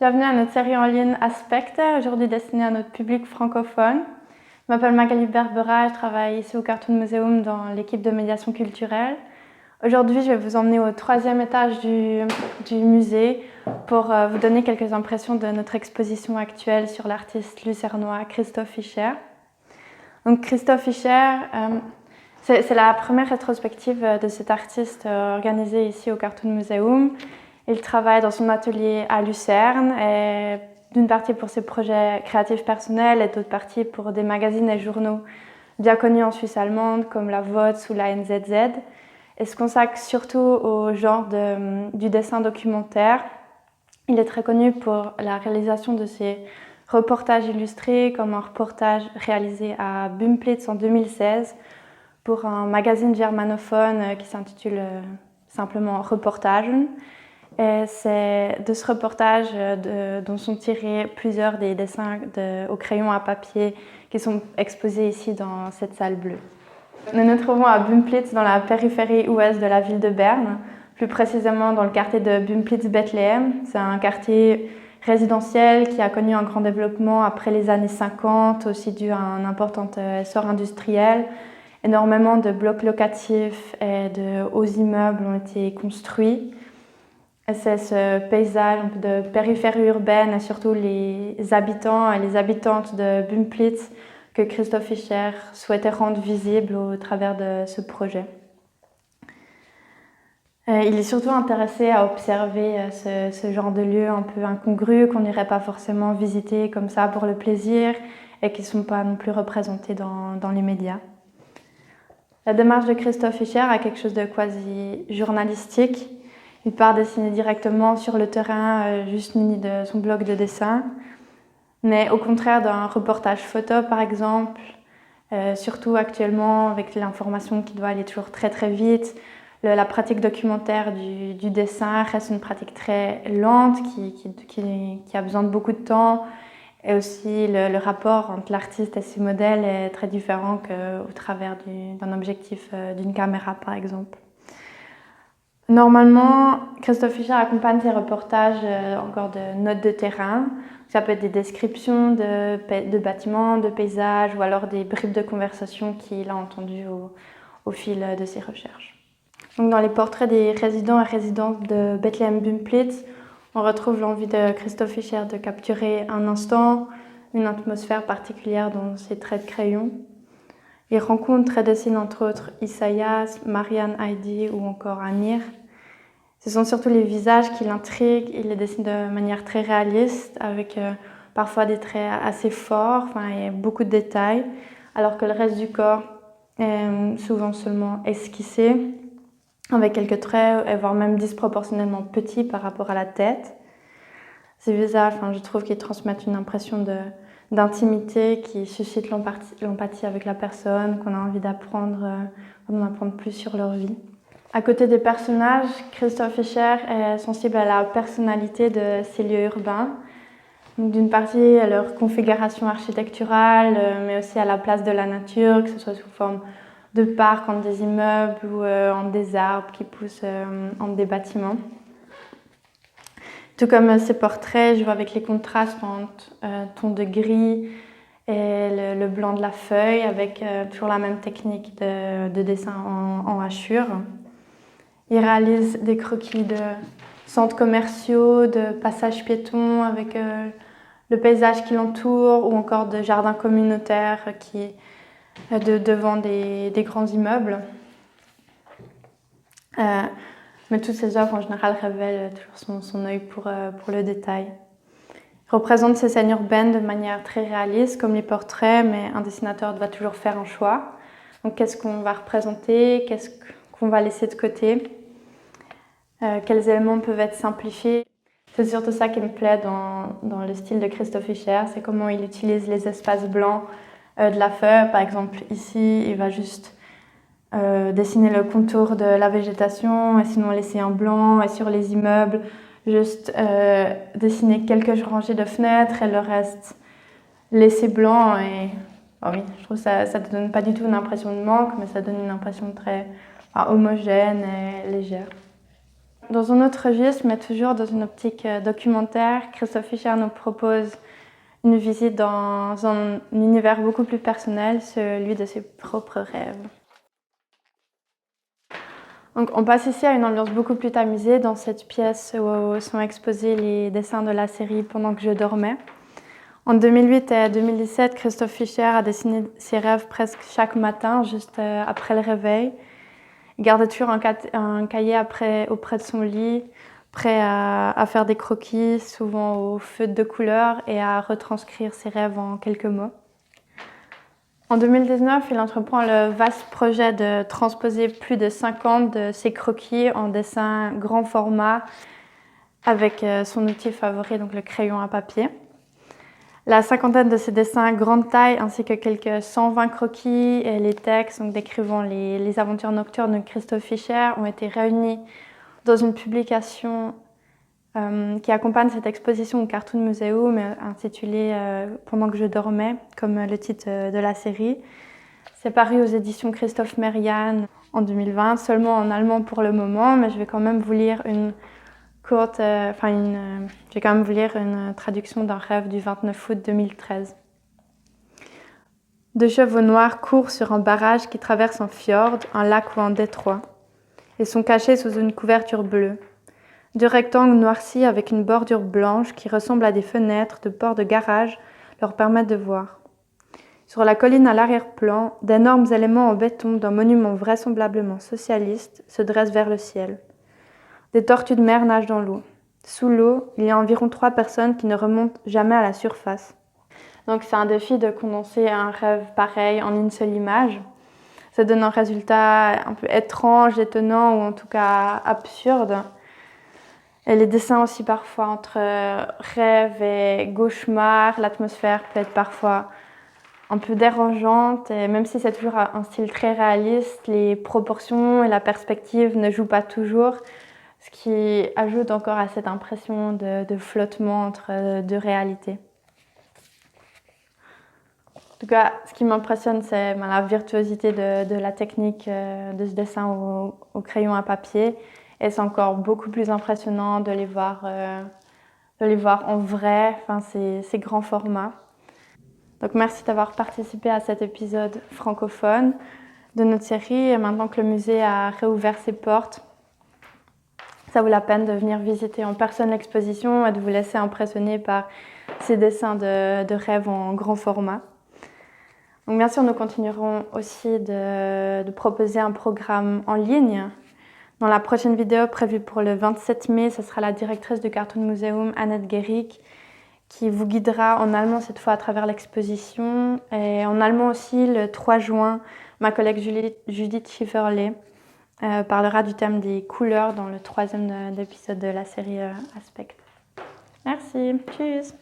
Bienvenue à notre série en ligne Aspect, aujourd'hui destinée à notre public francophone. Je m'appelle Magali Berbera, je travaille ici au Cartoon Museum dans l'équipe de médiation culturelle. Aujourd'hui, je vais vous emmener au 3e étage du musée pour vous donner quelques impressions de notre exposition actuelle sur l'artiste lucernois Christoph Fischer. Donc Christoph Fischer, c'est la première rétrospective de cet artiste organisée ici au Cartoon Museum. Il travaille dans son atelier à Lucerne, et d'une partie pour ses projets créatifs personnels et d'autre partie pour des magazines et journaux bien connus en Suisse allemande comme la WOZ ou la NZZ, et se consacre surtout au genre du dessin documentaire. Il est très connu pour la réalisation de ses reportages illustrés, comme un reportage réalisé à Bumplitz en 2016 pour un magazine germanophone qui s'intitule simplement Reportagen. Et c'est de ce reportage dont sont tirés plusieurs des dessins au crayon à papier qui sont exposés ici dans cette salle bleue. Nous nous trouvons à Bumplitz, dans la périphérie ouest de la ville de Berne, plus précisément dans le quartier de Bumplitz-Bethléem. C'est un quartier résidentiel qui a connu un grand développement après les années 50, aussi dû à un important essor industriel. Énormément de blocs locatifs et de hauts immeubles ont été construits. C'est ce paysage de périphérie urbaine et surtout les habitants et les habitantes de Bumplitz que Christoph Fischer souhaitait rendre visible au travers de ce projet. Il est surtout intéressé à observer ce genre de lieux un peu incongrus qu'on n'irait pas forcément visiter comme ça pour le plaisir et qui ne sont pas non plus représentés dans les médias. La démarche de Christoph Fischer a quelque chose de quasi journalistique. Il part dessiner directement sur le terrain, juste muni de son bloc de dessin. Mais au contraire d'un reportage photo, par exemple, surtout actuellement avec l'information qui doit aller toujours très très vite, la pratique documentaire du dessin reste une pratique très lente qui a besoin de beaucoup de temps. Et aussi le rapport entre l'artiste et ses modèles est très différent qu'au travers d'un objectif d'une caméra, par exemple. Normalement, Christoph Fischer accompagne ses reportages encore de notes de terrain. Ça peut être des descriptions de bâtiments, de paysages ou alors des bribes de conversation qu'il a entendues au fil de ses recherches. Donc, dans les portraits des résidents et résidentes de Bethléem-Bumplitz, on retrouve l'envie de Christoph Fischer de capturer un instant, une atmosphère particulière dans ses traits de crayon. Il rencontre et dessine entre autres Isaias, Marianne Heidi ou encore Amir. Ce sont surtout les visages qui l'intriguent. Il les dessine de manière très réaliste, avec parfois des traits assez forts et beaucoup de détails, alors que le reste du corps est souvent seulement esquissé, avec quelques traits, voire même disproportionnellement petits par rapport à la tête. Ces visages, je trouve qu'ils transmettent une impression d'intimité qui suscite l'empathie avec la personne, qu'on a envie d'apprendre plus sur leur vie. À côté des personnages, Christoph Fischer est sensible à la personnalité de ces lieux urbains. D'une partie à leur configuration architecturale, mais aussi à la place de la nature, que ce soit sous forme de parcs, entre des immeubles ou entre des arbres qui poussent entre des bâtiments. Tout comme ces portraits, je vois avec les contrastes entre ton de gris et le blanc de la feuille, avec toujours la même technique de dessin en hachure. Il réalise des croquis de centres commerciaux, de passages piétons avec le paysage qui l'entoure ou encore de jardins communautaires devant des grands immeubles. Mais toutes ces œuvres en général révèlent toujours son œil pour le détail. Il représente ces scènes urbaines de manière très réaliste, comme les portraits, mais un dessinateur doit toujours faire un choix. Donc qu'est-ce qu'on va représenter, qu'est-ce qu'on va laisser de côté, quels éléments peuvent être simplifiés. C'est surtout ça qui me plaît dans le style de Christoph Fischer, c'est comment il utilise les espaces blancs de la feuille. Par exemple, ici, il va juste dessiner le contour de la végétation et sinon laisser un blanc, et sur les immeubles juste dessiner quelques rangées de fenêtres et le reste laisser blanc. Et oui, je trouve que ça ne donne pas du tout une impression de manque, mais ça donne une impression très homogène et légère. Dans un autre registre, mais toujours dans une optique documentaire, Christophe Fischer nous propose une visite dans un univers beaucoup plus personnel, celui de ses propres rêves. Donc, on passe ici à une ambiance beaucoup plus tamisée dans cette pièce où sont exposés les dessins de la série pendant que je dormais. En 2008 et 2017, Christophe Fischer a dessiné ses rêves presque chaque matin, juste après le réveil. Il garde toujours un cahier auprès de son lit, prêt à faire des croquis, souvent au feutre de couleur, et à retranscrire ses rêves en quelques mots. En 2019, il entreprend le vaste projet de transposer plus de 50 de ses croquis en dessin grand format avec son outil favori, donc le crayon à papier. La cinquantaine de ces dessins grande taille ainsi que quelques 120 croquis et les textes donc, décrivant les aventures nocturnes de Christophe Fischer ont été réunis dans une publication qui accompagne cette exposition au Cartoon Museum intitulée Pendant que je dormais, comme le titre de la série. C'est paru aux éditions Christophe Merian en 2020, seulement en allemand pour le moment, mais je vais quand même vous lire une traduction d'un rêve du 29 août 2013. Deux chevaux noirs courent sur un barrage qui traverse un fjord, un lac ou un détroit. Ils sont cachés sous une couverture bleue. Deux rectangles noircis avec une bordure blanche qui ressemble à des fenêtres de port de garage leur permettent de voir. Sur la colline à l'arrière-plan, d'énormes éléments en béton d'un monument vraisemblablement socialiste se dressent vers le ciel. Des tortues de mer nagent dans l'eau. Sous l'eau, il y a environ 3 personnes qui ne remontent jamais à la surface. Donc c'est un défi de condenser un rêve pareil en une seule image. Ça donne un résultat un peu étrange, étonnant ou en tout cas absurde. Et les dessins aussi parfois entre rêve et cauchemar, l'atmosphère peut être parfois un peu dérangeante. Et même si c'est toujours un style très réaliste, les proportions et la perspective ne jouent pas toujours, ce qui ajoute encore à cette impression de flottement entre deux réalités. En tout cas, ce qui m'impressionne, c'est la virtuosité de la technique de ce dessin au crayon à papier. Et c'est encore beaucoup plus impressionnant de les voir en vrai, ces grands formats. Donc merci d'avoir participé à cet épisode francophone de notre série. Et maintenant que le musée a réouvert ses portes, ça vaut la peine de venir visiter en personne l'exposition et de vous laisser impressionner par ces dessins de rêve en grand format. Donc bien sûr, nous continuerons aussi de proposer un programme en ligne. Dans la prochaine vidéo prévue pour le 27 mai, ce sera la directrice du Cartoon Museum, Annette Guéric, qui vous guidera en allemand cette fois à travers l'exposition. Et en allemand aussi, le 3 juin, ma collègue Judith Schifferle parlera du thème des couleurs dans le 3e épisode de la série Aspect. Merci, tschüss.